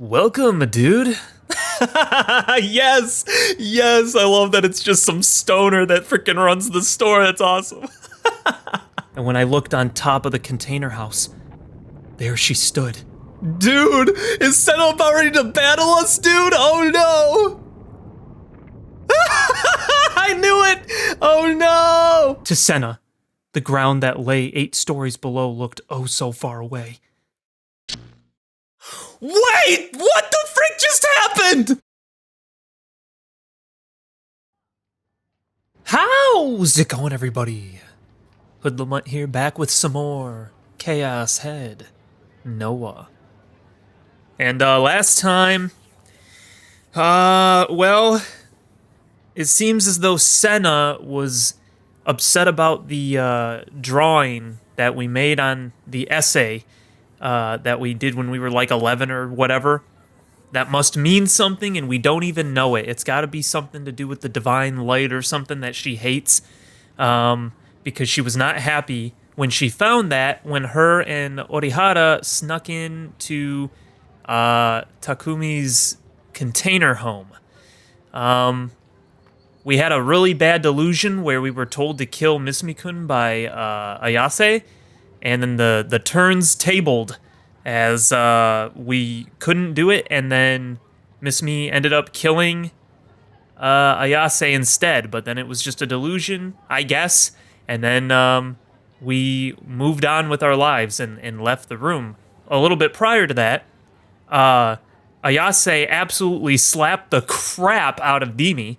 Welcome, dude. Yes, yes, I love that it's just some stoner that freaking runs the store. That's awesome. And when I looked on top of the container house, there she stood. Dude, is Senna about ready to battle us, dude? Oh no! I knew it! Oh no! To Senna, the ground that lay 8 stories below looked oh so far away. Wait! What the frick just happened? How's it going, everybody? HoodlaMutt here, back with some more Chaos Head Noah. And last time, well, it seems as though Senna was upset about the drawing that we made on the essay that we did when we were like 11 or whatever. That must mean something, and we don't even know it. It's got to be something to do with the divine light or something that she hates, because she was not happy when she found that when her and Orihara snuck into Takumi's container home. We had a really bad delusion where we were told to kill Misumi-kun by Ayase, and then the turns tabled as we couldn't do it, and then Misumi ended up killing Ayase instead, but then it was just a delusion, I guess, and then we moved on with our lives and left the room. A little bit prior to that, Ayase absolutely slapped the crap out of Dimi,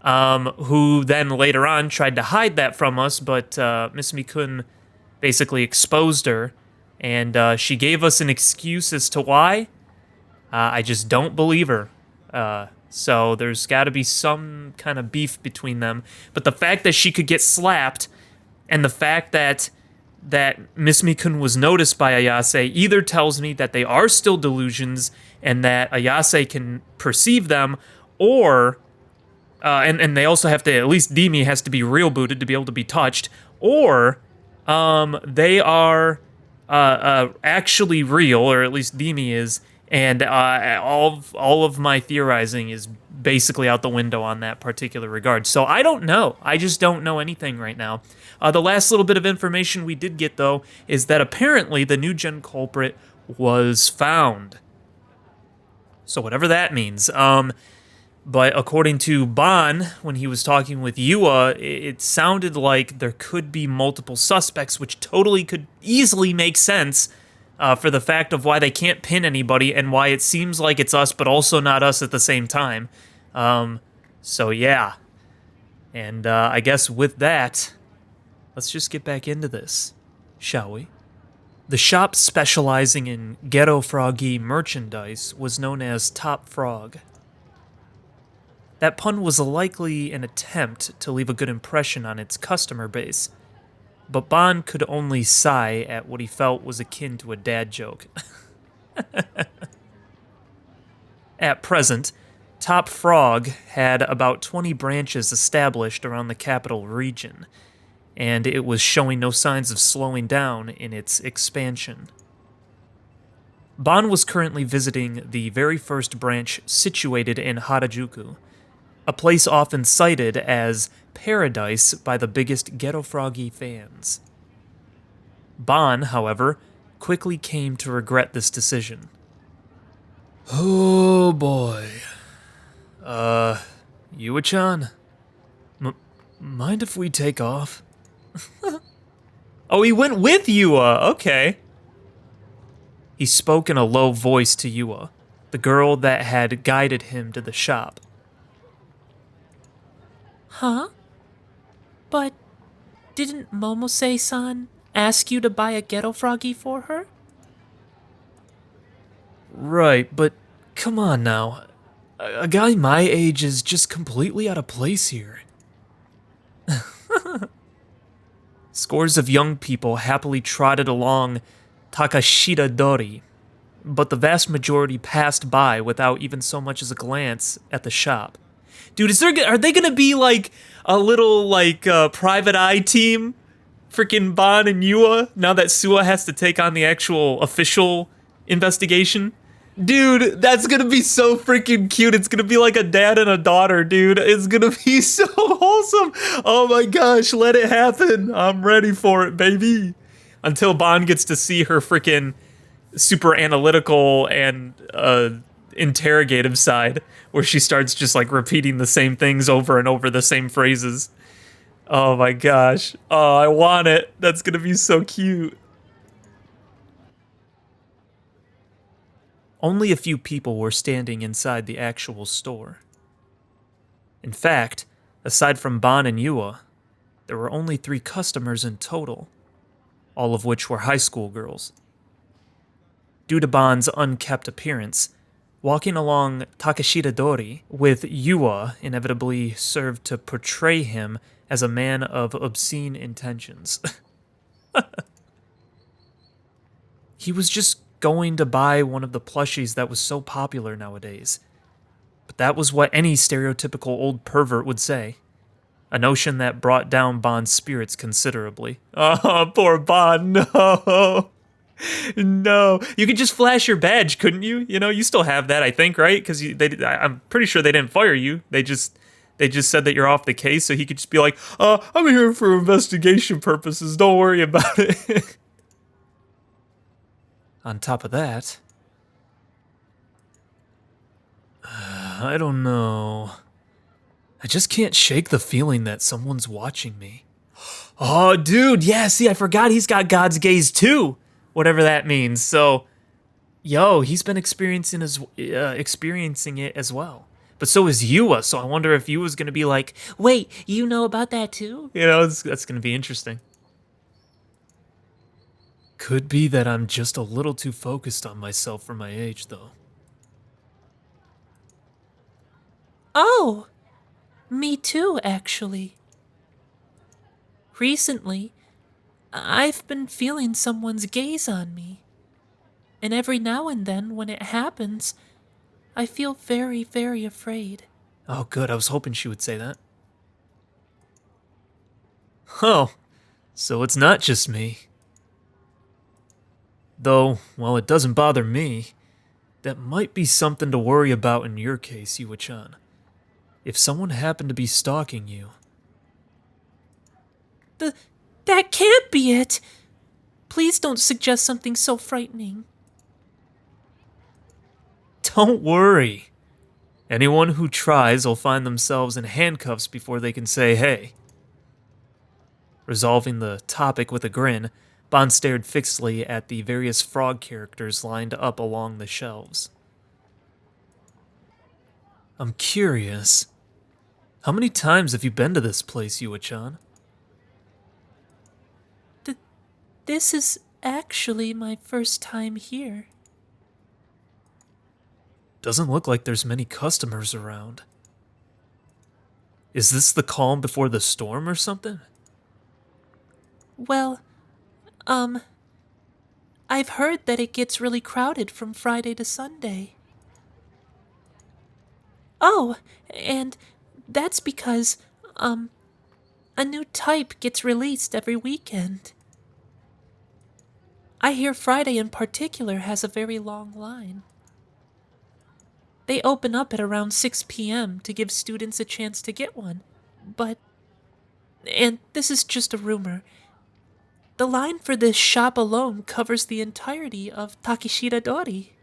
who then later on tried to hide that from us, but Misumi-kun basically exposed her, and she gave us an excuse as to why. I just don't believe her. So there's got to be some kind of beef between them. But the fact that she could get slapped, and the fact that Misumi-kun was noticed by Ayase either tells me that they are still delusions and that Ayase can perceive them, or and they also have to, at least Dimi has to be real booted to be able to be touched, or they are actually real, or at least Dimi is, and all of my theorizing is basically out the window on that particular regard. So I don't know. I just don't know anything right now. The last little bit of information we did get, though, is that apparently the new gen culprit was found. So whatever that means. But according to Ban, when he was talking with Yua, it sounded like there could be multiple suspects, which totally could easily make sense for the fact of why they can't pin anybody and why it seems like it's us, but also not us at the same time. So yeah. And I guess with that, let's just get back into this, shall we? The shop specializing in ghetto froggy merchandise was known as Top Frog. That pun was likely an attempt to leave a good impression on its customer base, but Ban could only sigh at what he felt was akin to a dad joke. At present, Top Frog had about 20 branches established around the capital region, and it was showing no signs of slowing down in its expansion. Ban was currently visiting the very first branch situated in Harajuku, a place often cited as paradise by the biggest Ghetto Froggy fans. Ban, however, quickly came to regret this decision. Oh boy. Yua-chan? Mind if we take off? Oh, he went with Yua, okay. He spoke in a low voice to Yua, the girl that had guided him to the shop. Huh? But didn't Momose-san ask you to buy a ghetto froggy for her? Right, but come on now. A guy my age is just completely out of place here. Scores of young people happily trotted along Takashita Dori, but the vast majority passed by without even so much as a glance at the shop. Dude, are they gonna be like a little like private eye team? Freaking Ban and Yua, now that Sua has to take on the actual official investigation? Dude, that's gonna be so freaking cute. It's gonna be like a dad and a daughter, dude. It's gonna be so wholesome. Oh my gosh, let it happen. I'm ready for it, baby. Until Ban gets to see her freaking super analytical and interrogative side, where she starts just like repeating the same things over and over, the same phrases. Oh my gosh. Oh, I want it. That's gonna be so cute. Only a few people were standing inside the actual store. In fact, aside from Ban and Yua, there were only 3 customers in total, all of which were high school girls. Due to Ban's unkempt appearance, walking along Takeshita Dori with Yua inevitably served to portray him as a man of obscene intentions. He was just going to buy one of the plushies that was so popular nowadays. But that was what any stereotypical old pervert would say. A notion that brought down Ban's spirits considerably. Oh, poor Ban, no. No. You could just flash your badge, couldn't you? You know, you still have that, I think, right? Because I'm pretty sure they didn't fire you. They just said that you're off the case, so he could just be like, I'm here for investigation purposes. Don't worry about it. On top of that, I don't know. I just can't shake the feeling that someone's watching me. Oh, dude, yeah, see, I forgot he's got God's gaze too. Whatever that means. So, yo, he's been experiencing it as well. But so is Yua, so I wonder if Yua's gonna be like, Wait, you know about that too? you know, that's gonna be interesting. Could be that I'm just a little too focused on myself for my age, though. Oh, me too, actually. Recently, I've been feeling someone's gaze on me. And every now and then, when it happens, I feel very, very afraid. Oh, good, I was hoping she would say that. Oh, so it's not just me. Though, while it doesn't bother me, that might be something to worry about in your case, Yua-chan. If someone happened to be stalking you. That can't be it! Please don't suggest something so frightening. Don't worry. Anyone who tries will find themselves in handcuffs before they can say hey. Resolving the topic with a grin, Ban stared fixedly at the various frog characters lined up along the shelves. I'm curious. How many times have you been to this place, Yua-chan? This is actually my first time here. Doesn't look like there's many customers around. Is this the calm before the storm or something? Well, I've heard that it gets really crowded from Friday to Sunday. Oh, and that's because, a new type gets released every weekend. I hear Friday in particular has a very long line. They open up at around 6 p.m. to give students a chance to get one, but... And this is just a rumor. The line for this shop alone covers the entirety of Takeshita Dori.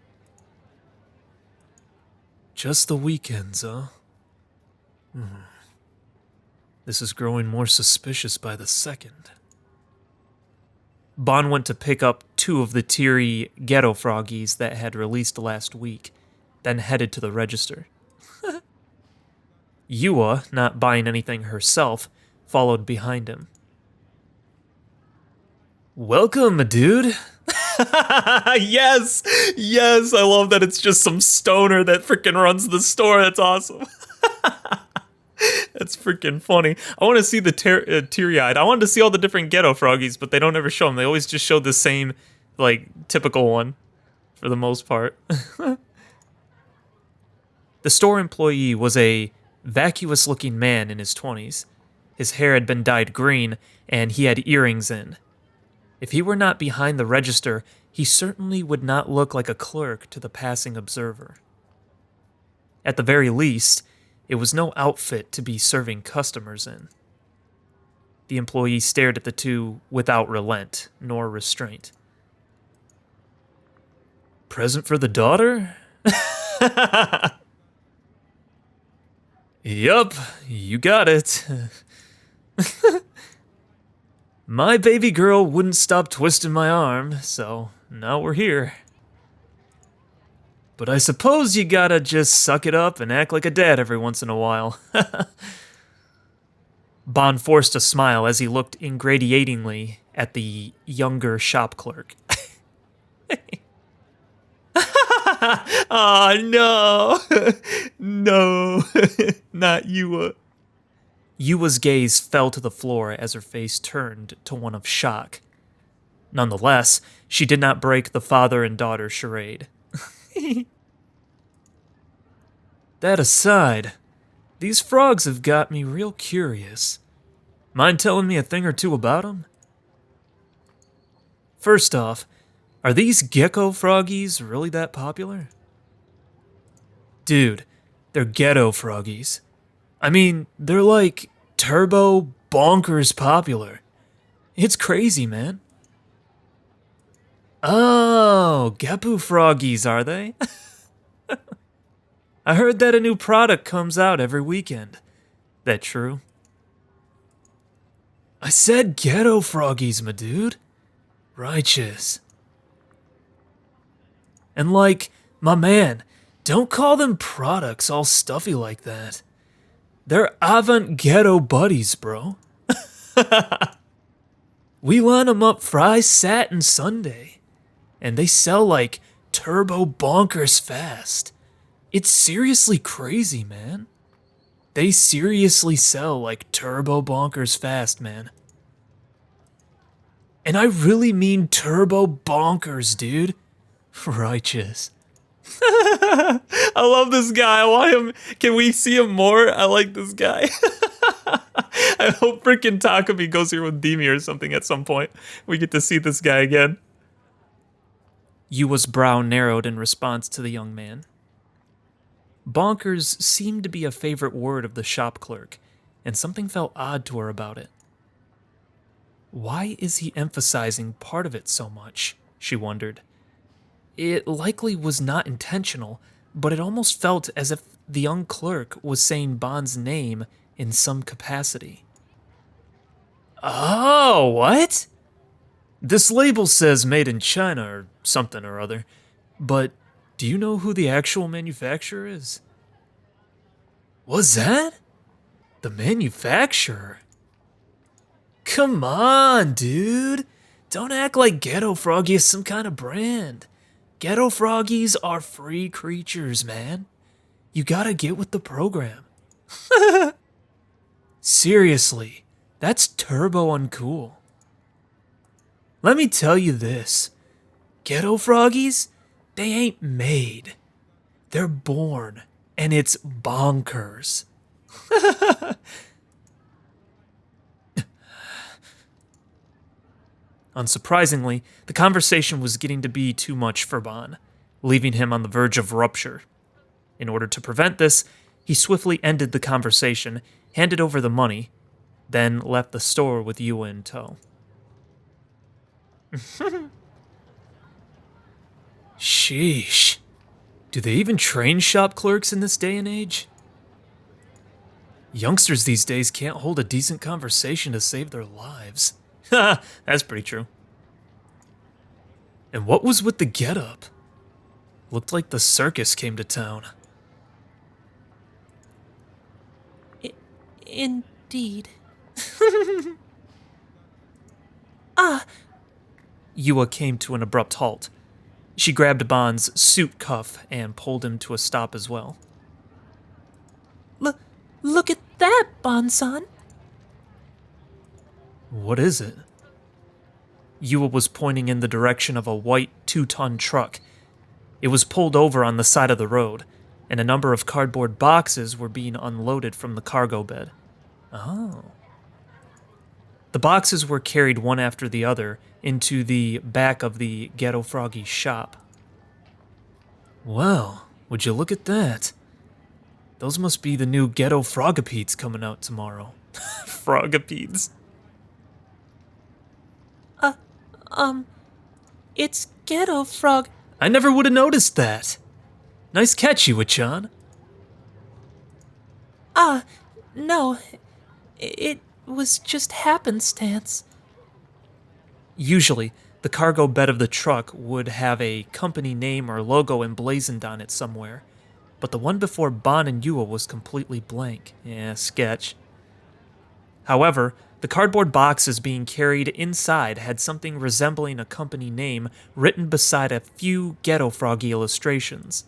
Just the weekends, huh? This is growing more suspicious by the second. Ban went to pick up 2 of the teary ghetto froggies that had released last week, then headed to the register. Yua, not buying anything herself, followed behind him. Welcome, dude. Yes, yes, I love that it's just some stoner that freaking runs the store. That's awesome. That's freaking funny. I want to see the teary-eyed. I wanted to see all the different ghetto froggies, but they don't ever show them. They always just show the same, like, typical one, for the most part. The store employee was a vacuous-looking man in his 20s. His hair had been dyed green, and he had earrings in. If he were not behind the register, he certainly would not look like a clerk to the passing observer. At the very least, it was no outfit to be serving customers in. The employee stared at the two without relent nor restraint. Present for the daughter? Yup, you got it. My baby girl wouldn't stop twisting my arm, so now we're here. But I suppose you gotta just suck it up and act like a dad every once in a while. Ban forced a smile as he looked ingratiatingly at the younger shop clerk. Oh, no. No, not Yua. Yua's gaze fell to the floor as her face turned to one of shock. Nonetheless, she did not break the father and daughter charade. That aside, these frogs have got me real curious. Mind telling me a thing or two about them? First off, are these gecko froggies really that popular? Dude, they're ghetto froggies. I mean, they're like turbo bonkers popular. It's crazy, man. Oh, Gepu froggies, are they? I heard that a new product comes out every weekend. That true? I said ghetto froggies, my dude. Righteous. And like, my man, don't call them products all stuffy like that. They're avant-ghetto buddies, bro. We line them up Friday, Sat, and Sunday. And they sell like turbo bonkers fast. It's seriously crazy, man. They seriously sell like turbo bonkers fast, man. And I really mean turbo bonkers, dude. Righteous. I love this guy. I want him. Can we see him more? I like this guy. I hope freaking Takumi goes here with Demi or something at some point. We get to see this guy again. Yua's brow narrowed in response to the young man. Bonkers seemed to be a favorite word of the shop clerk, and something felt odd to her about it. Why is he emphasizing part of it so much? She wondered. It likely was not intentional, but it almost felt as if the young clerk was saying Bond's name in some capacity. Oh, what? This label says made in China or something or other, but do you know who the actual manufacturer is? What's that? The manufacturer? Come on, dude. Don't act like Ghetto Froggy is some kind of brand. Ghetto Froggies are free creatures, man. You gotta get with the program. Seriously, that's turbo uncool. Let me tell you this. Ghetto Froggies, they ain't made. They're born, and it's bonkers. Unsurprisingly, the conversation was getting to be too much for Ban, leaving him on the verge of rupture. In order to prevent this, he swiftly ended the conversation, handed over the money, then left the store with Yua in tow. Sheesh. Do they even train shop clerks in this day and age? Youngsters these days can't hold a decent conversation to save their lives. Ha, that's pretty true. And what was with the getup? Looked like the circus came to town. Indeed. Yua came to an abrupt halt. She grabbed Ban's suit cuff and pulled him to a stop as well. Look at that, Ban-san. What is it? Yua was pointing in the direction of a white 2-ton truck. It was pulled over on the side of the road, and a number of cardboard boxes were being unloaded from the cargo bed. Oh. The boxes were carried one after the other into the back of the Ghetto Froggy's shop. Well, would you look at that? Those must be the new Ghetto Frogapedes coming out tomorrow. Frogapedes. It's Ghetto Frog. I never would have noticed that. Nice catch, Yua-chan. No. It was just happenstance. Usually, the cargo bed of the truck would have a company name or logo emblazoned on it somewhere, but the one before Ban and Yua was completely blank. Yeah, sketch. However, the cardboard boxes being carried inside had something resembling a company name written beside a few Ghetto Froggy illustrations.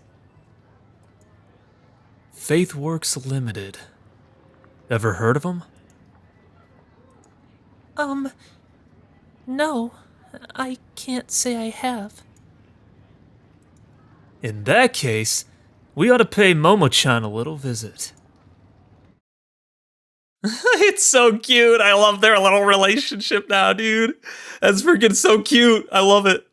Faithworks Limited. Ever heard of them? No. I can't say I have. In that case, we ought to pay Momo-chan a little visit. It's so cute. I love their little relationship now, dude. That's freaking so cute. I love it.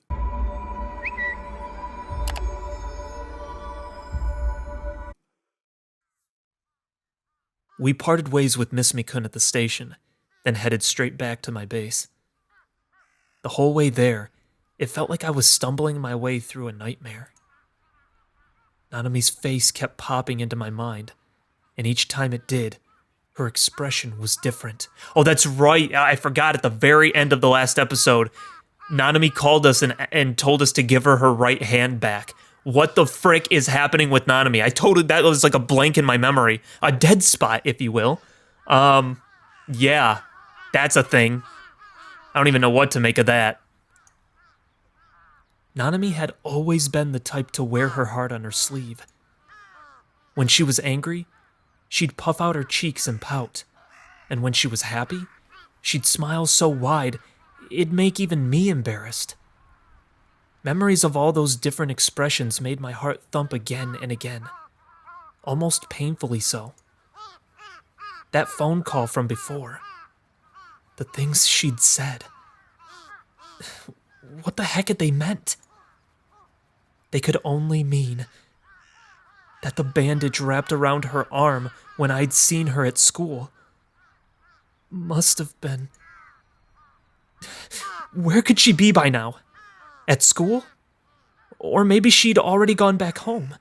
We parted ways with Miss Mikun at the station, then headed straight back to my base. The whole way there, it felt like I was stumbling my way through a nightmare. Nanami's face kept popping into my mind, and each time it did, her expression was different. Oh, that's right. I forgot at the very end of the last episode, Nanami called us and told us to give her her right hand back. What the frick is happening with Nanami? That was like a blank in my memory. A dead spot, if you will. Yeah, that's a thing. I don't even know what to make of that. Nanami had always been the type to wear her heart on her sleeve. When she was angry, she'd puff out her cheeks and pout. And when she was happy, she'd smile so wide, it'd make even me embarrassed. Memories of all those different expressions made my heart thump again and again, almost painfully so. That phone call from before, the things she'd said, what the heck had they meant? They could only mean that the bandage wrapped around her arm when I'd seen her at school must have been... Where could she be by now? At school? Or maybe she'd already gone back home.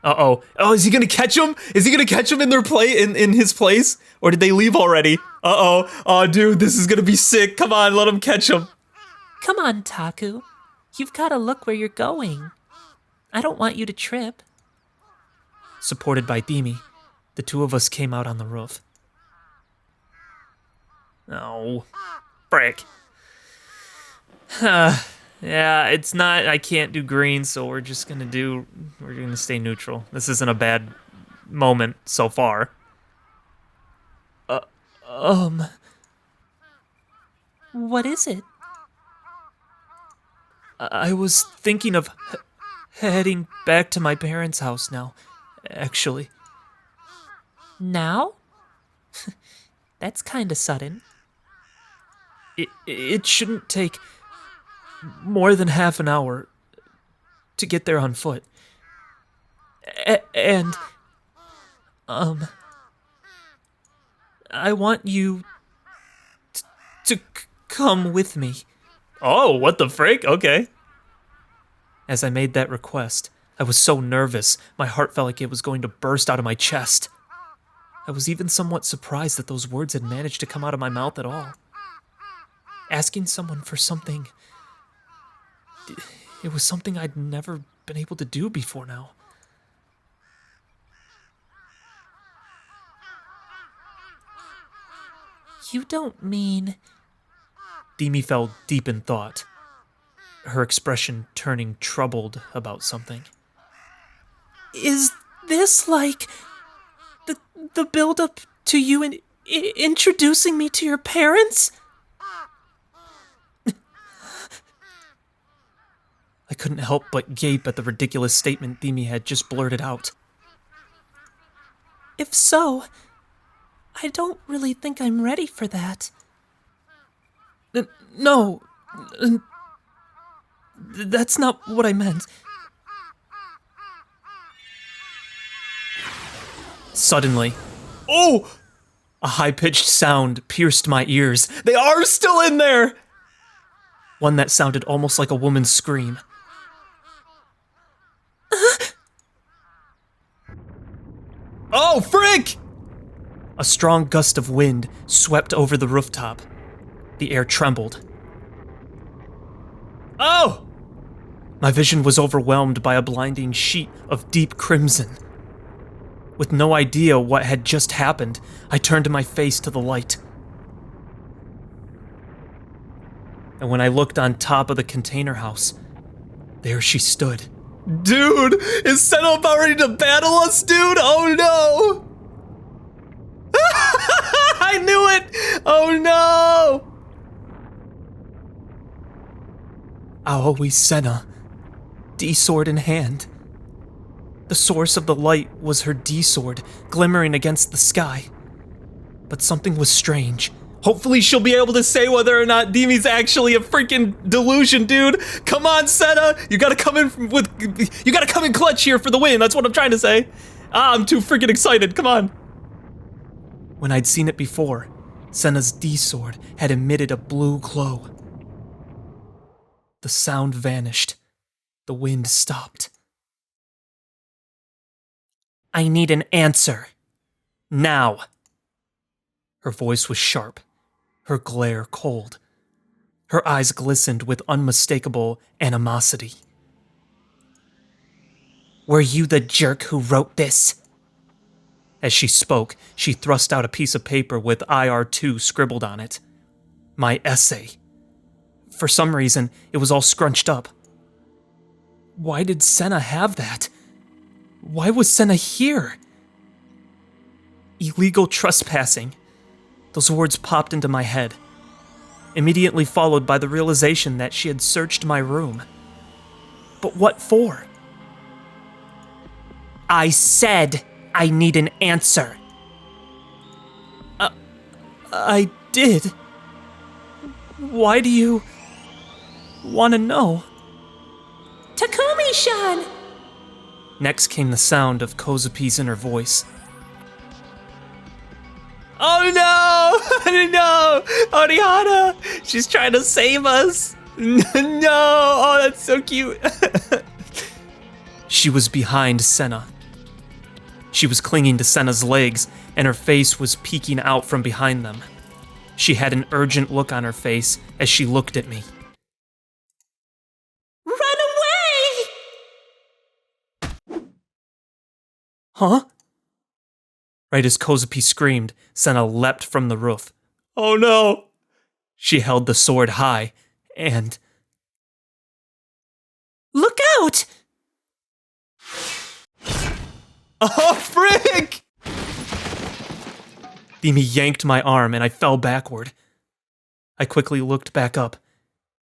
Uh-oh. Oh, is he gonna catch him? Is he gonna catch him in their in his place? Or did they leave already? Uh-oh. Oh, dude, this is gonna be sick. Come on, let him catch him. Come on, Taku. You've got to look where you're going. I don't want you to trip. Supported by Dimi, the two of us came out on the roof. Oh, frick. Yeah, it's not, I can't do green, so we're gonna stay neutral. This isn't a bad moment so far. What is it? I was thinking of heading back to my parents' house now, actually. Now? That's kinda sudden. It shouldn't take more than half an hour to get there on foot. And I want you to come with me. Oh, what the frick? Okay. As I made that request, I was so nervous, my heart felt like it was going to burst out of my chest. I was even somewhat surprised that those words had managed to come out of my mouth at all. Asking someone for something... It was something I'd never been able to do before now. You don't mean... Demi fell deep in thought, her expression turning troubled about something. Is this like the build-up to you introducing me to your parents? I couldn't help but gape at the ridiculous statement Demi had just blurted out. If so, I don't really think I'm ready for that. No, that's not what I meant. Suddenly, oh! A high-pitched sound pierced my ears. They are still in there! One that sounded almost like a woman's scream. Oh, frick! A strong gust of wind swept over the rooftop. The air trembled. Oh! My vision was overwhelmed by a blinding sheet of deep crimson. With no idea what had just happened, I turned my face to the light. And when I looked on top of the container house, there she stood. Dude, is Senna about ready to battle us, dude? Oh no! I knew it! Oh no! Aoi Senna, D-sword in hand. The source of the light was her D-sword, glimmering against the sky. But something was strange. Hopefully she'll be able to say whether or not Demi's actually a freaking delusion, dude. Come on, Senna! You gotta come in clutch here for the win, that's what I'm trying to say. I'm too freaking excited, come on. When I'd seen it before, Senna's D-sword had emitted a blue glow. The sound vanished. The wind stopped. I need an answer. Now. Her voice was sharp, her glare cold. Her eyes glistened with unmistakable animosity. Were you the jerk who wrote this? As she spoke, she thrust out a piece of paper with IR2 scribbled on it. My essay. For some reason, it was all scrunched up. Why did Senna have that? Why was Senna here? Illegal trespassing. Those words popped into my head, immediately followed by the realization that she had searched my room. But what for? I said I need an answer. I did. Why do you want to know? Takumi-san! Next came the sound of Kozupi's inner voice. Oh no! No! Orihana! She's trying to save us! No! Oh, that's so cute! She was behind Senna. She was clinging to Senna's legs, and her face was peeking out from behind them. She had an urgent look on her face as she looked at me. Run away! Huh? Right as Kozupi screamed, Senna leapt from the roof. Oh no! She held the sword high, and... Look out! Oh, frick! Demi yanked my arm and I fell backward. I quickly looked back up,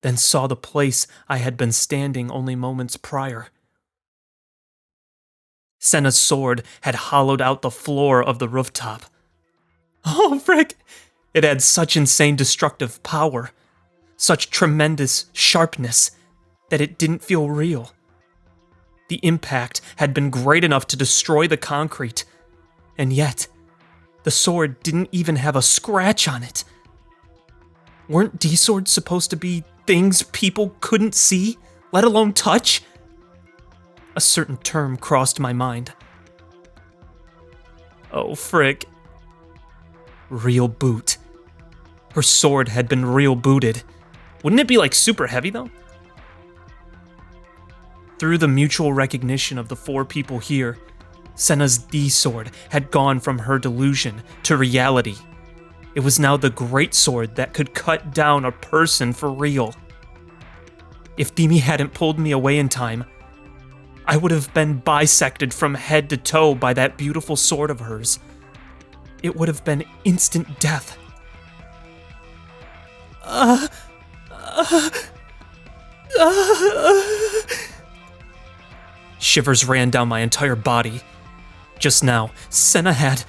then saw the place I had been standing only moments prior. Senna's sword had hollowed out the floor of the rooftop. Oh, frick! It had such insane destructive power, such tremendous sharpness, that it didn't feel real. The impact had been great enough to destroy the concrete, and yet, the sword didn't even have a scratch on it. Weren't D-swords supposed to be things people couldn't see, let alone touch? A certain term crossed my mind. Oh, frick. Real boot. Her sword had been real booted. Wouldn't it be like super heavy though? Through the mutual recognition of the four people here, Senna's D-sword had gone from her delusion to reality. It was now the great sword that could cut down a person for real. If Demi hadn't pulled me away in time, I would have been bisected from head to toe by that beautiful sword of hers. It would have been instant death. Shivers ran down my entire body. Just now, Senna had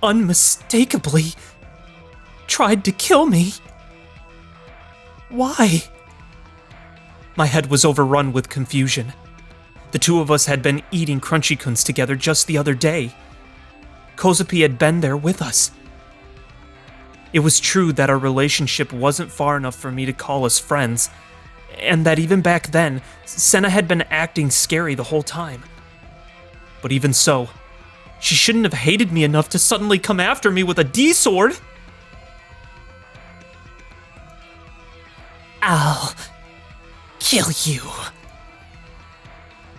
unmistakably tried to kill me. Why? My head was overrun with confusion. The two of us had been eating Crunchy-Kuns together just the other day. Kozupi had been there with us. It was true that our relationship wasn't far enough for me to call us friends, and that even back then, Senna had been acting scary the whole time. But even so, she shouldn't have hated me enough to suddenly come after me with a D-sword. I'll kill you.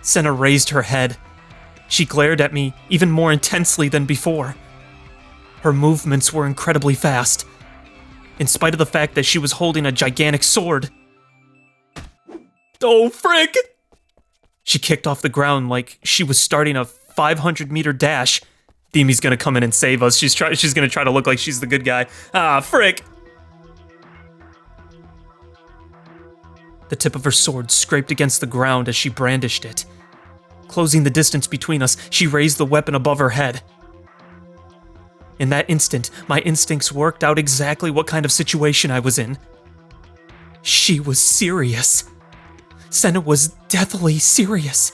Senna raised her head. She glared at me even more intensely than before. Her movements were incredibly fast, in spite of the fact that she was holding a gigantic sword. Oh, frick! She kicked off the ground like she was starting a 500-meter dash. Demi's gonna come in and save us. She's gonna try to look like she's the good guy. Ah, frick! The tip of her sword scraped against the ground as she brandished it. Closing the distance between us, she raised the weapon above her head. In that instant, my instincts worked out exactly what kind of situation I was in. She was serious. Senna was deathly serious.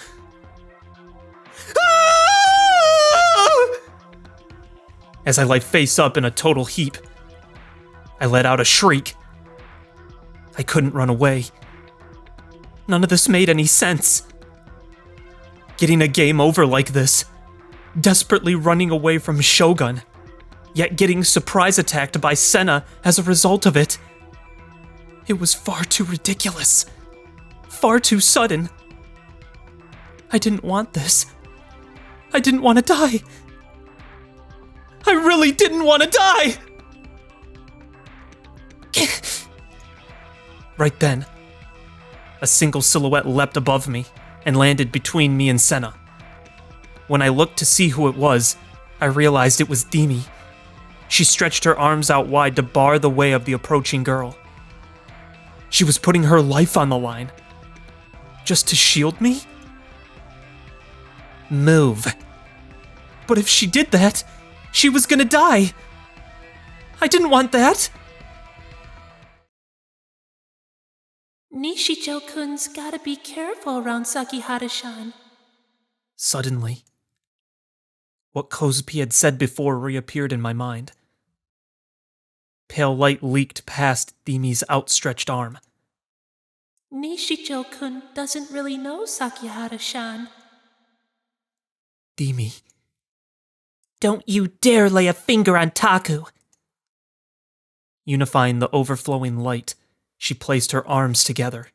As I lay face up in a total heap, I let out a shriek. I couldn't run away. None of this made any sense. Getting a game over like this, desperately running away from Shogun, yet getting surprise attacked by Senna as a result of it. It was far too ridiculous. Far too sudden. I didn't want this. I didn't want to die. I really didn't want to die! Right then, a single silhouette leapt above me and landed between me and Senna. When I looked to see who it was, I realized it was Demi. She stretched her arms out wide to bar the way of the approaching girl. She was putting her life on the line. Just to shield me? Move. But if she did that, she was gonna die. I didn't want that. Nishijo-kun's gotta be careful around Sakihara-shan. Suddenly, what Kozupi had said before reappeared in my mind. Pale light leaked past Demi's outstretched arm. Nishijo-kun doesn't really know Sakihara-shan. Demi. Don't you dare lay a finger on Taku! Unifying the overflowing light, she placed her arms together.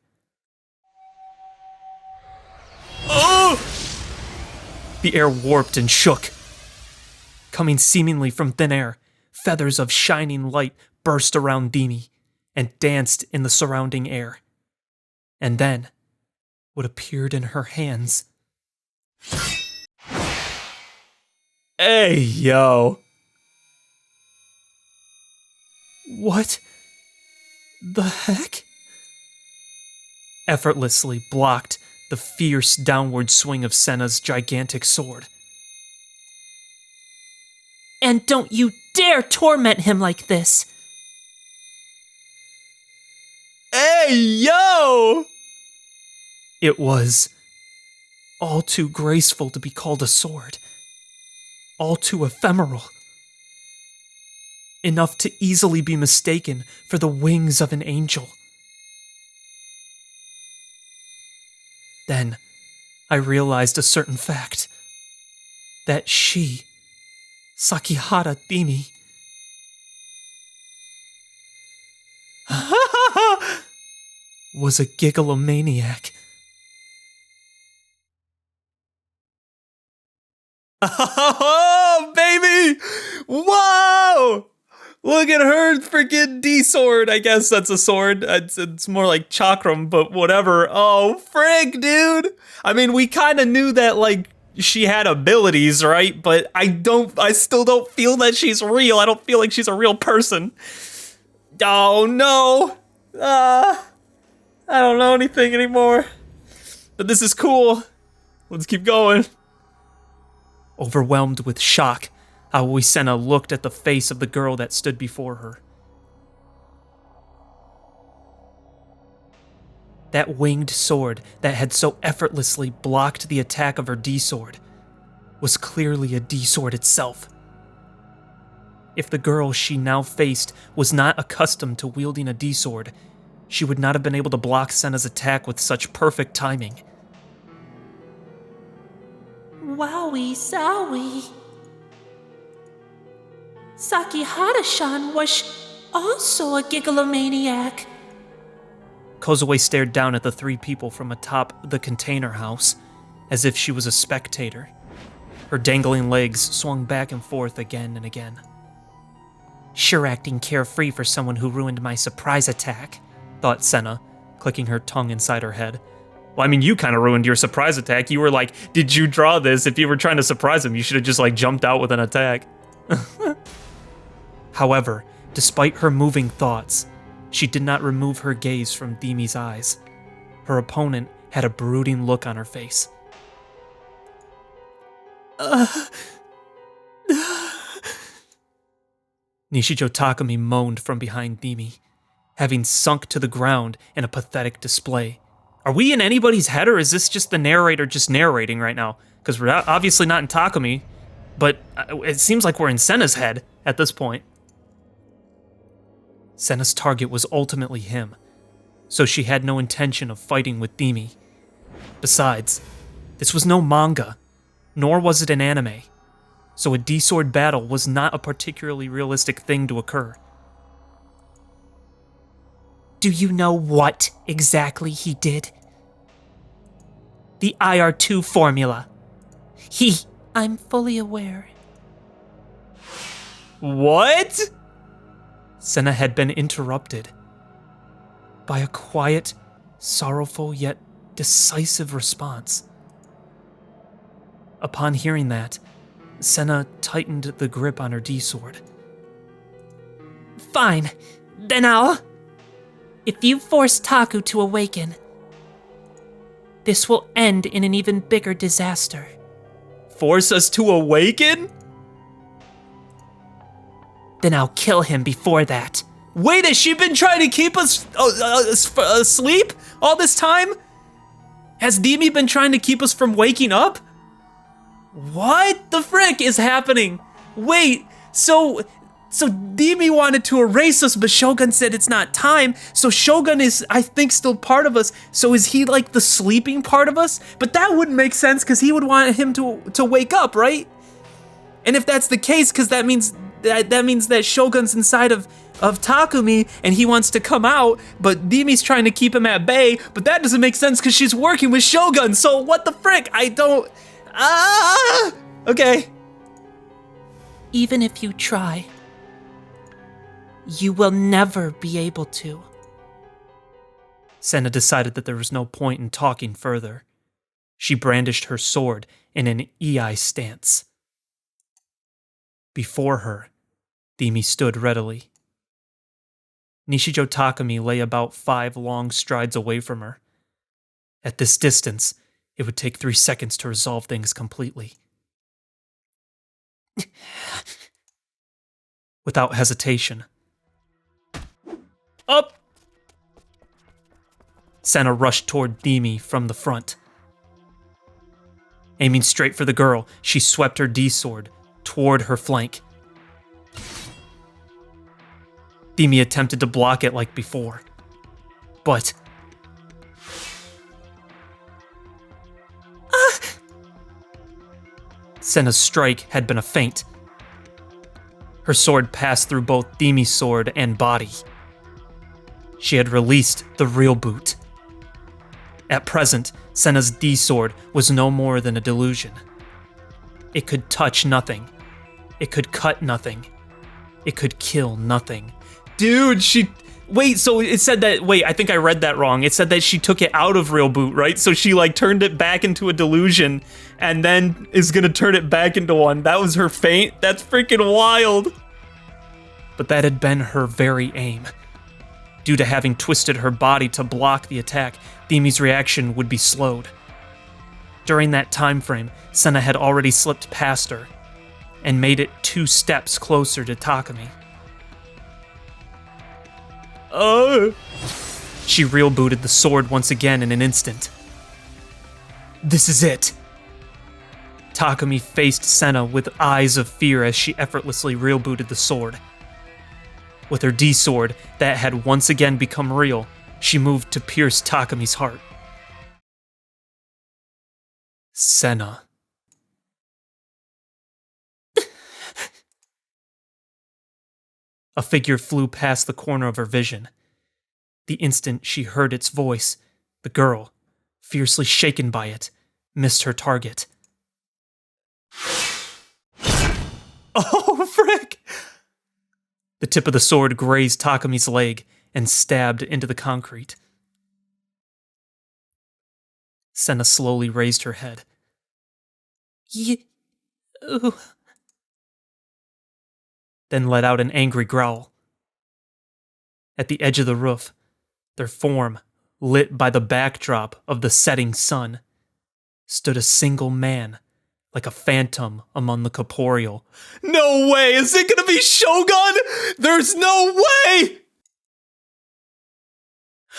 Oh! The air warped and shook. Coming seemingly from thin air, feathers of shining light burst around Demi and danced in the surrounding air. And then, what appeared in her hands. Hey, yo. What the heck? Effortlessly blocked the fierce downward swing of Senna's gigantic sword. And don't you dare torment him like this! Hey, yo! It was all too graceful to be called a sword. All too ephemeral. Enough to easily be mistaken for the wings of an angel. Then, I realized a certain fact. That she, Sakihara Demi, was a gigalomaniac. Oh, baby! Whoa! Look at her freaking D-sword. I guess that's a sword. It's more like chakram, but whatever. Oh, frick, dude! I mean, we kind of knew that, like, she had abilities, right? But I still don't feel that she's real. I don't feel like she's a real person. Oh, no! I don't know anything anymore. But this is cool. Let's keep going. Overwhelmed with shock, Aoi Sena looked at the face of the girl that stood before her. That winged sword that had so effortlessly blocked the attack of her D-sword was clearly a D-sword itself. If the girl she now faced was not accustomed to wielding a D-sword, she would not have been able to block Sena's attack with such perfect timing. Wowie zowie. Sakihara-shan was also a gigalomaniac. Kozue stared down at the three people from atop the container house, as if she was a spectator. Her dangling legs swung back and forth again and again. Sure acting carefree for someone who ruined my surprise attack, thought Sena, clicking her tongue inside her head. Well, I mean, you kind of ruined your surprise attack. You were like, did you draw this? If you were trying to surprise him, you should have just like jumped out with an attack. However, despite her moving thoughts, she did not remove her gaze from Dimi's eyes. Her opponent had a brooding look on her face. Nishijo Takumi moaned from behind Dimi, having sunk to the ground in a pathetic display. Are we in anybody's head, or is this just the narrator just narrating right now? Because we're obviously not in Takumi, but it seems like we're in Sena's head at this point. Sena's target was ultimately him, so she had no intention of fighting with Dimi. Besides, this was no manga, nor was it an anime, so a D-sword battle was not a particularly realistic thing to occur. do you know what exactly he did? The IR2 formula. I'm fully aware. What? Sena had been interrupted by a quiet, sorrowful yet decisive response. Upon hearing that, Sena tightened the grip on her D-sword. Fine, then if you force Taku to awaken, this will end in an even bigger disaster. Force us to awaken? Then I'll kill him before that. Wait, has she been trying to keep us asleep all this time? Has Dimi been trying to keep us from waking up? What the frick is happening? Wait, so Dimi wanted to erase us, but Shogun said it's not time, so Shogun is, I think, still part of us, so is he like the sleeping part of us? But that wouldn't make sense, because he would want him to wake up, right? And if that's the case, because that means that Shogun's inside of Takumi, and he wants to come out, but Dimi's trying to keep him at bay, but that doesn't make sense because she's working with Shogun, so what the frick? Okay. Even if you try, you will never be able to. Sena decided that there was no point in talking further. She brandished her sword in an EI stance. Before her, Dimi stood readily. Nishijo Takumi lay about 5 long strides away from her. At this distance, it would take 3 seconds to resolve things completely. Without hesitation. Up! Sena rushed toward Dimi from the front. Aiming straight for the girl, she swept her D-sword toward her flank. Dimi attempted to block it like before, but... Sena's strike had been a feint. Her sword passed through both Dimi's sword and body. She had released the real boot. At present, Sena's D-sword was no more than a delusion. It could touch nothing. It could cut nothing. It could kill nothing. Dude, wait, so it said that, I think I read that wrong. It said that she took it out of real boot, right? So she turned it back into a delusion and then is gonna turn it back into one. That was her feint? That's freaking wild. But that had been her very aim. Due to having twisted her body to block the attack, Dimi's reaction would be slowed. During that time frame, Senna had already slipped past her and made it 2 steps closer to Takumi. She real booted the sword once again in an instant. This is it. Takumi faced Senna with eyes of fear as she effortlessly real booted the sword. With her D-sword that had once again become real, she moved to pierce Takumi's heart. Senna. A figure flew past the corner of her vision. The instant she heard its voice, the girl, fiercely shaken by it, missed her target. Oh, frick! The tip of the sword grazed Takumi's leg and stabbed into the concrete. Senna slowly raised her head. Then let out an angry growl. At the edge of the roof, their form, lit by the backdrop of the setting sun, stood a single man, like a phantom among the corporeal. No way! Is it gonna be Shogun? There's no way!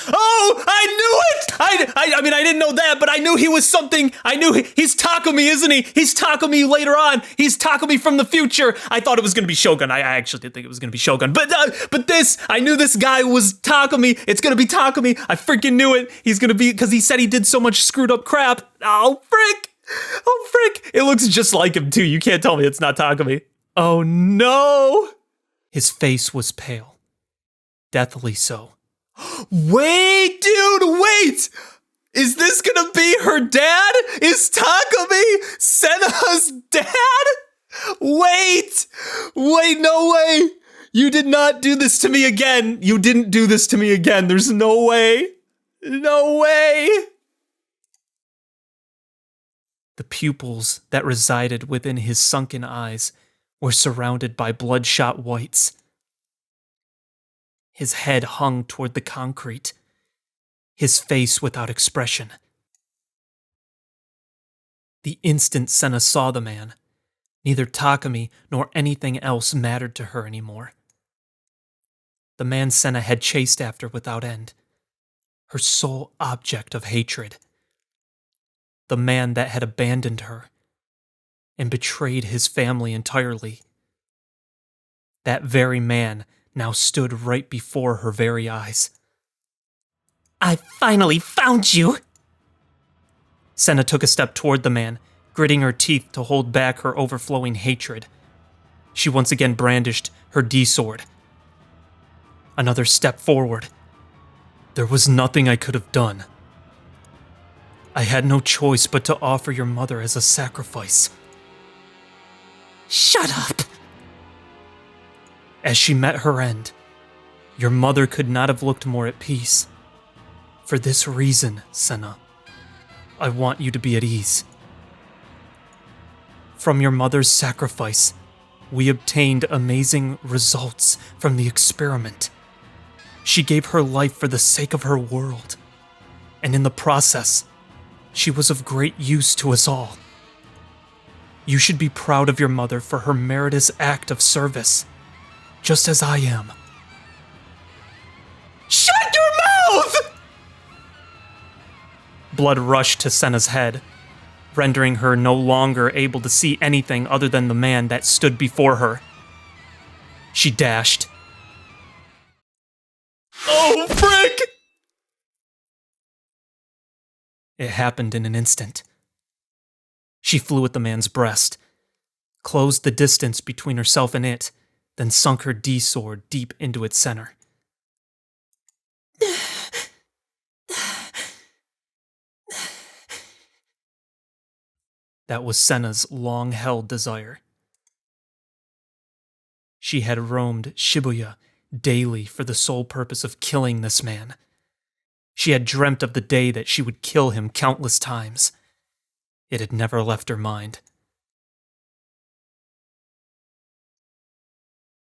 Oh, I knew it! I mean, I didn't know that, but I knew he was something. I knew he's Takumi, isn't he? He's Takumi later on. He's Takumi from the future. I thought it was going to be Shogun. I actually did think it was going to be Shogun. But this, I knew this guy was Takumi. It's going to be Takumi. I freaking knew it. He's going to be, because he said he did so much screwed up crap. Oh, frick. Oh, frick. It looks just like him, too. You can't tell me it's not Takumi. Oh, no. His face was pale. Deathly so. Wait, dude, wait! Is this gonna be her dad? Is Takumi Senna's dad? Wait, no way! You did not do this to me again. You didn't do this to me again. There's no way. No way! The pupils that resided within his sunken eyes were surrounded by bloodshot whites. His head hung toward the concrete, his face without expression. The instant Senna saw the man, neither Takumi nor anything else mattered to her anymore. The man Senna had chased after without end, her sole object of hatred. The man that had abandoned her and betrayed his family entirely. That very man now stood right before her very eyes. I finally found you! Senna took a step toward the man, gritting her teeth to hold back her overflowing hatred. She once again brandished her D-sword. Another step forward. There was nothing I could have done. I had no choice but to offer your mother as a sacrifice. Shut up! As she met her end, your mother could not have looked more at peace. For this reason, Senna, I want you to be at ease. From your mother's sacrifice, we obtained amazing results from the experiment. She gave her life for the sake of her world, and in the process, she was of great use to us all. You should be proud of your mother for her meritorious act of service. Just as I am. Shut your mouth! Blood rushed to Senna's head, rendering her no longer able to see anything other than the man that stood before her. She dashed. Oh, frick! It happened in an instant. She flew at the man's breast, closed the distance between herself and it, then sunk her D-sword deep into its center. That was Senna's long-held desire. She had roamed Shibuya daily for the sole purpose of killing this man. She had dreamt of the day that she would kill him countless times. It had never left her mind.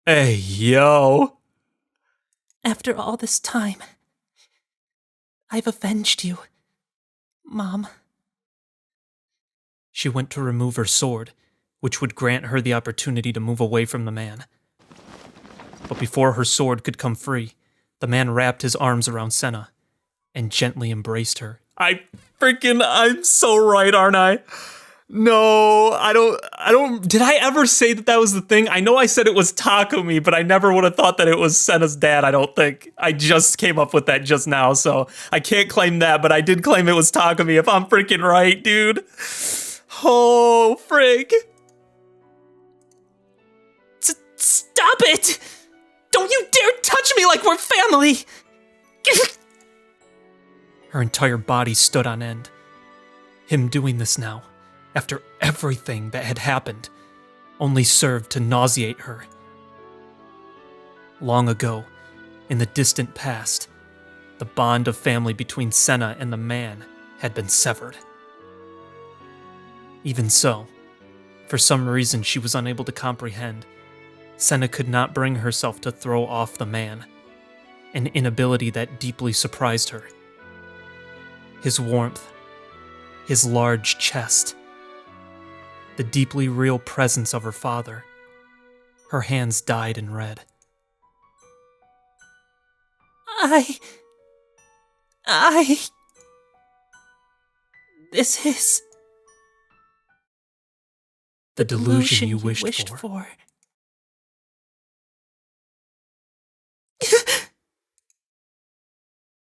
Hey, yo! After all this time, I've avenged you, Mom. She went to remove her sword, which would grant her the opportunity to move away from the man. But before her sword could come free, the man wrapped his arms around Senna and gently embraced her. I'm so right, aren't I? No, I don't, did I ever say that was the thing? I know I said it was Takumi, but I never would have thought that it was Senna's dad, I don't think. I just came up with that just now, so I can't claim that, but I did claim it was Takumi if I'm freaking right, dude. Oh, frig. Stop it! Don't you dare touch me like we're family! Her entire body stood on end. Him doing this now, after everything that had happened, only served to nauseate her. Long ago, in the distant past, the bond of family between Senna and the man had been severed. Even so, for some reason she was unable to comprehend, Senna could not bring herself to throw off the man, an inability that deeply surprised her. His warmth, his large chest, the deeply real presence of her father. Her hands dyed in red. This is the delusion you wished for.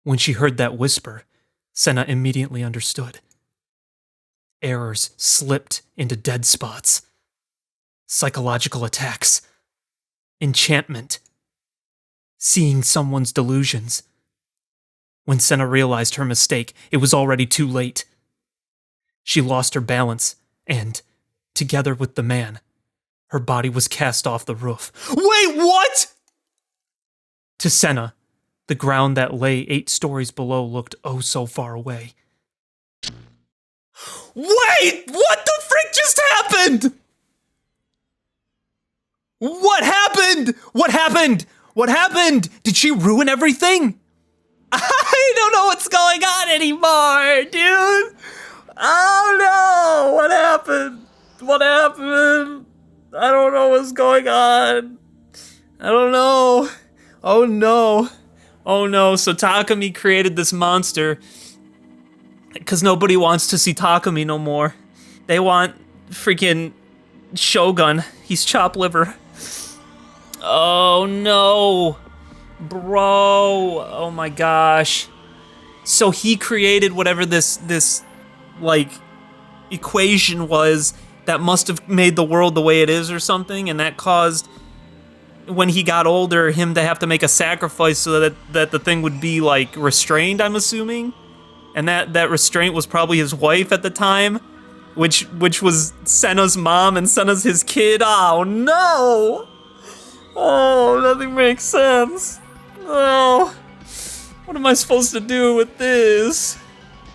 When she heard that whisper, Senna immediately understood. Errors slipped into dead spots. Psychological attacks. Enchantment. Seeing someone's delusions. When Senna realized her mistake, it was already too late. She lost her balance, and, together with the man, her body was cast off the roof. Wait, what? To Senna, the ground that lay 8 stories below looked oh so far away. Wait, what the frick just happened? What happened? What happened? What happened? Did she ruin everything? I don't know what's going on anymore, dude. Oh no, what happened? What happened? I don't know what's going on. I don't know. Oh no. Oh no, so Takumi created this monster because nobody wants to see Takumi no more. They want freaking Shogun. He's chopped liver. Oh no. Bro. Oh my gosh. So he created whatever this like equation was that must have made the world the way it is or something, and that caused, when he got older, him to have to make a sacrifice so that the thing would be like restrained, I'm assuming. And that restraint was probably his wife at the time, which was Senna's mom, and Senna's his kid. Oh no! Oh, nothing makes sense. Oh, what am I supposed to do with this?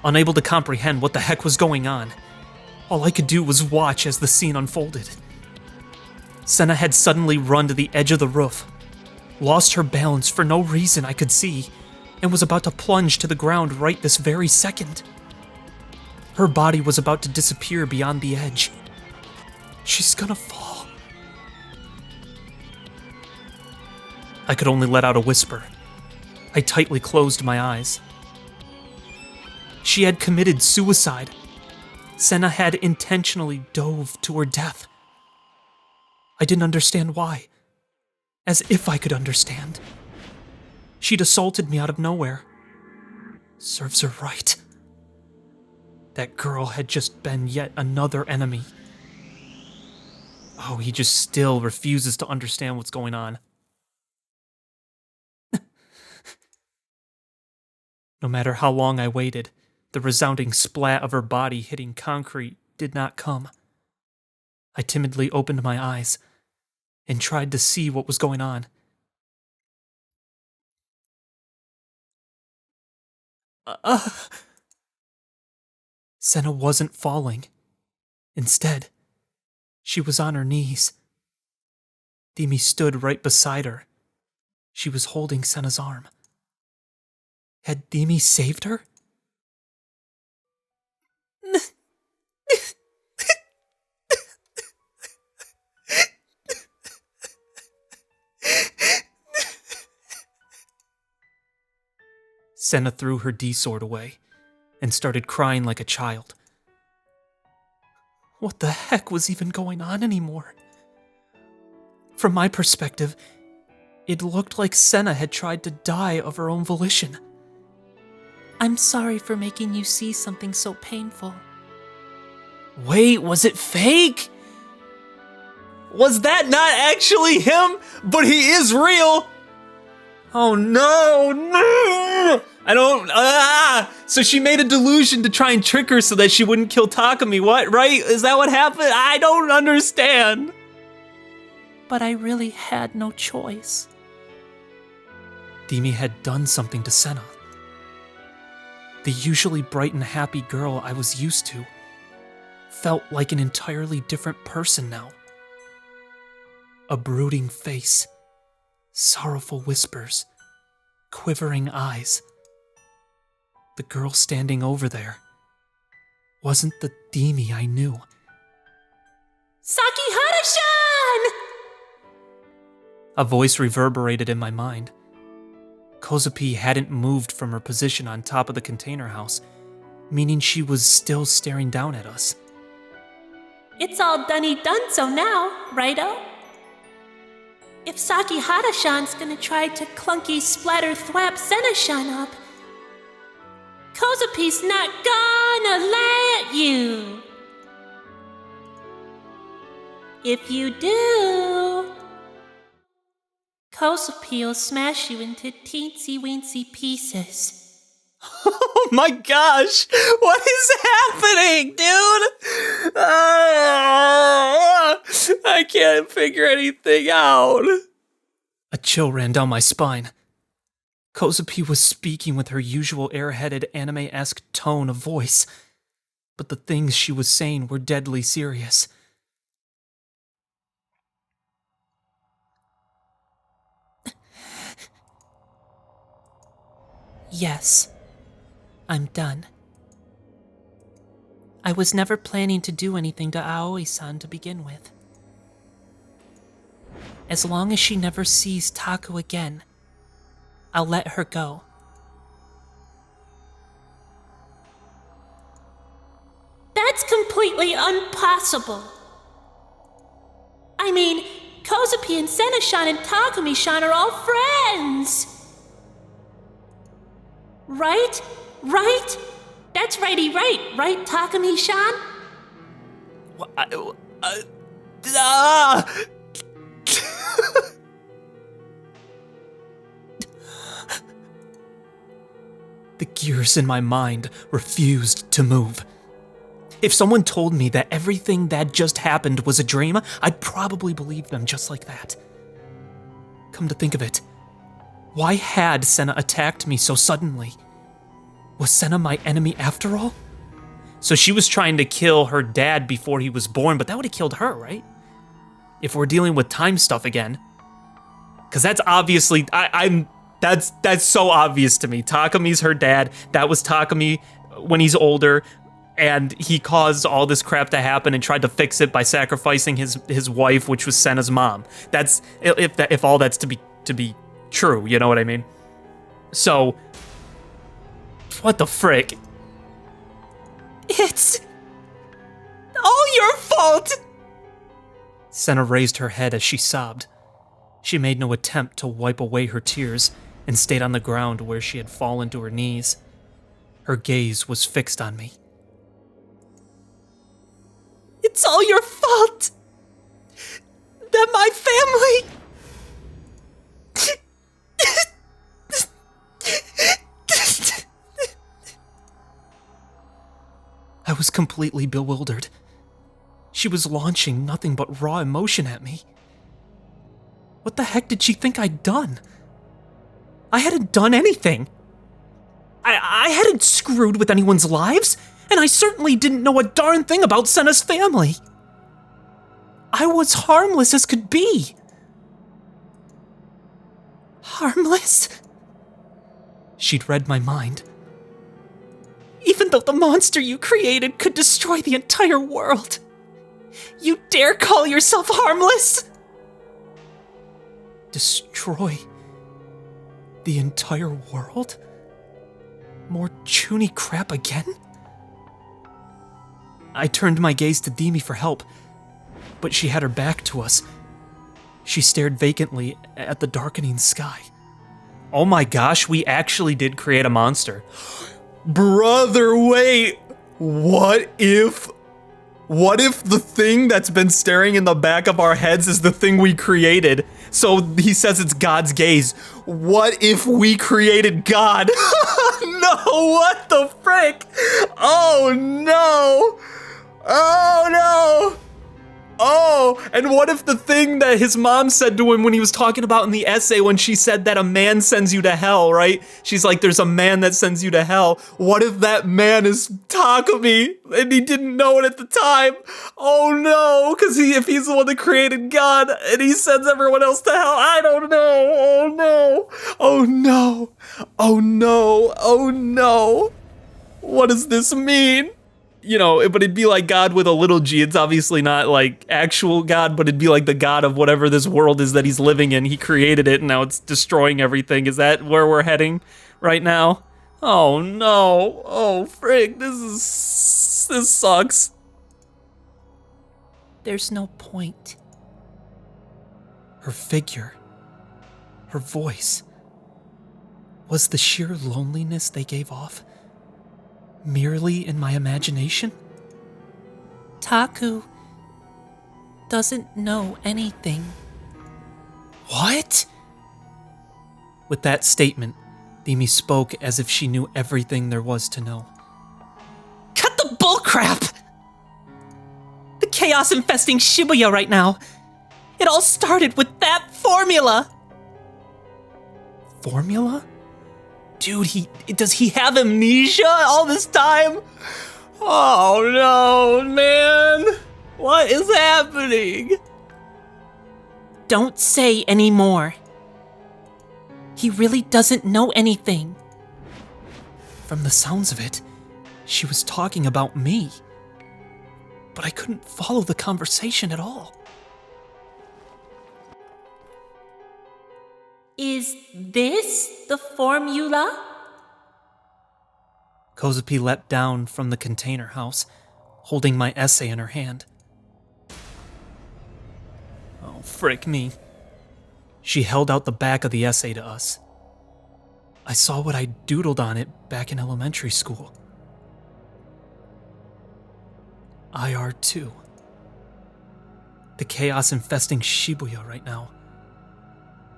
Unable to comprehend what the heck was going on, all I could do was watch as the scene unfolded. Senna had suddenly run to the edge of the roof, lost her balance for no reason I could see, and was about to plunge to the ground right this very second. Her body was about to disappear beyond the edge. She's gonna fall. I could only let out a whisper. I tightly closed my eyes. She had committed suicide. Senna had intentionally dove to her death. I didn't understand why. As if I could understand. She'd assaulted me out of nowhere. Serves her right. That girl had just been yet another enemy. Oh, he just still refuses to understand what's going on. No matter how long I waited, the resounding splat of her body hitting concrete did not come. I timidly opened my eyes and tried to see what was going on. Senna wasn't falling. Instead, she was on her knees. Demi stood right beside her. She was holding Senna's arm. Had Demi saved her? Senna threw her D-sword away and started crying like a child. What the heck was even going on anymore? From my perspective, it looked like Senna had tried to die of her own volition. I'm sorry for making you see something so painful. Wait, was it fake? Was that not actually him? But he is real! Oh no! I don't, So she made a delusion to try and trick her so that she wouldn't kill Takumi, what, right? Is that what happened? I don't understand. But I really had no choice. Dimi had done something to Senna. The usually bright and happy girl I was used to felt like an entirely different person now. A brooding face, sorrowful whispers, quivering eyes. The girl standing over there wasn't the Dimi I knew. Sakihara-san! A voice reverberated in my mind. Kozupi hadn't moved from her position on top of the container house, meaning she was still staring down at us. It's all done-so now, righto? If Sakihara-san's gonna try to clunky splatter thwap Senna-san up, Kozupi's not gonna let you. If you do, Kozupi'll smash you into teensy-weensy pieces. Oh my gosh! What is happening, dude? I can't figure anything out. A chill ran down my spine. Kozupi was speaking with her usual airheaded anime-esque tone of voice, but the things she was saying were deadly serious. Yes, I'm done. I was never planning to do anything to Aoi-san to begin with. As long as she never sees Taku again, I'll let her go. That's completely impossible. I mean, Kozupi and Senna-san and Takumi-san are all friends. Right? Right? That's righty right, Takumi-san? The gears in my mind refused to move. If someone told me that everything that just happened was a dream, I'd probably believe them just like that. Come to think of it, why had Senna attacked me so suddenly? Was Senna my enemy after all? So she was trying to kill her dad before he was born, but that would have killed her, right? If we're dealing with time stuff again. Because that's obviously, that's so obvious to me. Takumi's her dad. That was Takumi when he's older, and he caused all this crap to happen and tried to fix it by sacrificing his wife, which was Senna's mom. That's if all that's to be true, you know what I mean? So, what the frick? It's all your fault! Senna raised her head as she sobbed. She made no attempt to wipe away her tears and stayed on the ground where she had fallen to her knees. Her gaze was fixed on me. It's all your fault! That my family... I was completely bewildered. She was launching nothing but raw emotion at me. What the heck did she think I'd done? I hadn't done anything. I hadn't screwed with anyone's lives, and I certainly didn't know a darn thing about Senna's family. I was harmless as could be. Harmless? She'd read my mind. Even though the monster you created could destroy the entire world, you dare call yourself harmless? Destroy the entire world? More chuny crap again? I turned my gaze to Demi for help, but she had her back to us. She stared vacantly at the darkening sky. Oh my gosh, we actually did create a monster. Brother, wait. What if the thing that's been staring in the back of our heads is the thing we created? So he says it's God's gaze. What if we created God? No, what the frick? Oh no. Oh no. Oh, and what if the thing that his mom said to him when he was talking about in the essay when she said that a man sends you to hell, right? She's like, there's a man that sends you to hell. What if that man is Takumi and he didn't know it at the time? Oh no, because if he's the one that created God and he sends everyone else to hell, I don't know. Oh no. Oh no. Oh no. Oh no. What does this mean? You know, but it'd be like God with a little g. It's obviously not like actual God, but it'd be like the God of whatever this world is that he's living in. He created it and now it's destroying everything. Is that where we're heading right now? Oh no. Oh frick, this sucks. There's no point. Her figure, her voice, was the sheer loneliness they gave off merely in my imagination? Taku doesn't know anything. What? With that statement, Demi spoke as if she knew everything there was to know. Cut the bullcrap! The chaos infesting Shibuya right now. It all started with that formula. Formula? Dude, does he have amnesia all this time? Oh no, man. What is happening? Don't say any more. He really doesn't know anything. From the sounds of it, she was talking about me. But I couldn't follow the conversation at all. Is this the formula? Kozupi leapt down from the container house, holding my essay in her hand. Oh, frick me. She held out the back of the essay to us. I saw what I doodled on it back in elementary school. IR2. The chaos infesting Shibuya right now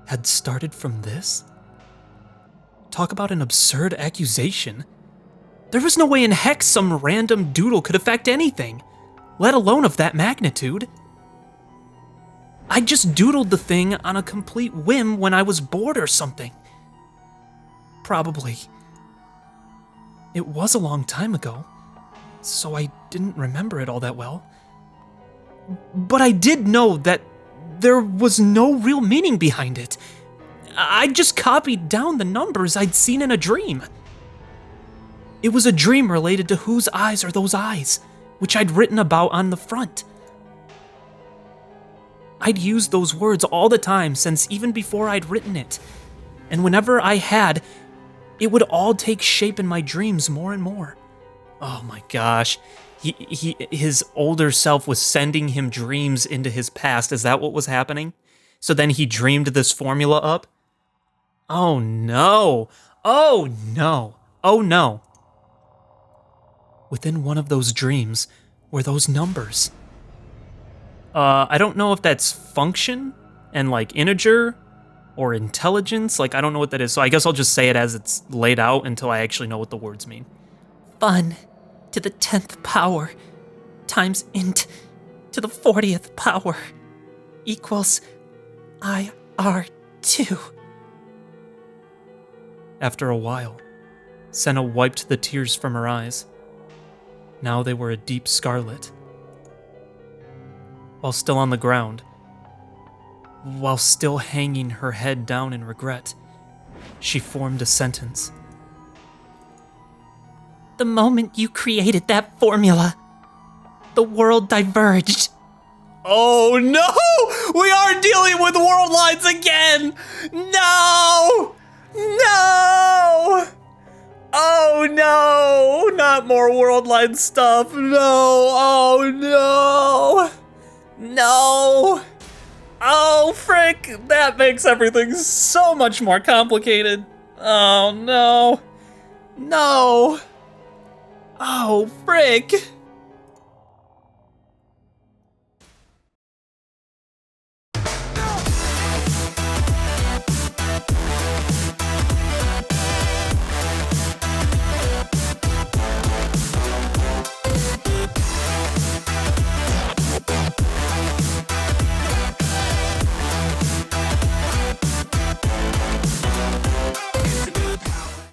had started from this? Talk about an absurd accusation. There was no way in heck some random doodle could affect anything, let alone of that magnitude. I just doodled the thing on a complete whim when I was bored or something. Probably. It was a long time ago, so I didn't remember it all that well. But I did know that there was no real meaning behind it. I just copied down the numbers I'd seen in a dream. It was a dream related to whose eyes are those eyes, which I'd written about on the front. I'd used those words all the time since even before I'd written it, and whenever I had, it would all take shape in my dreams more and more. Oh my gosh. His older self was sending him dreams into his past. Is that what was happening? So then he dreamed this formula up? Oh no. Oh no. Oh no. Within one of those dreams were those numbers. I don't know if that's function and like integer or intelligence. Like, I don't know what that is. So I guess I'll just say it as it's laid out until I actually know what the words mean. Fun to the 10th power times int to the 40th power equals IR2. After a while, Senna wiped the tears from her eyes. Now they were a deep scarlet. While still on the ground, while still hanging her head down in regret, she formed a sentence. The moment you created that formula, the world diverged. Oh no! We are dealing with world lines again! No! No! Oh no! Not more worldline stuff. No! Oh no! No! Oh frick! That makes everything so much more complicated. Oh no! No! Oh frick!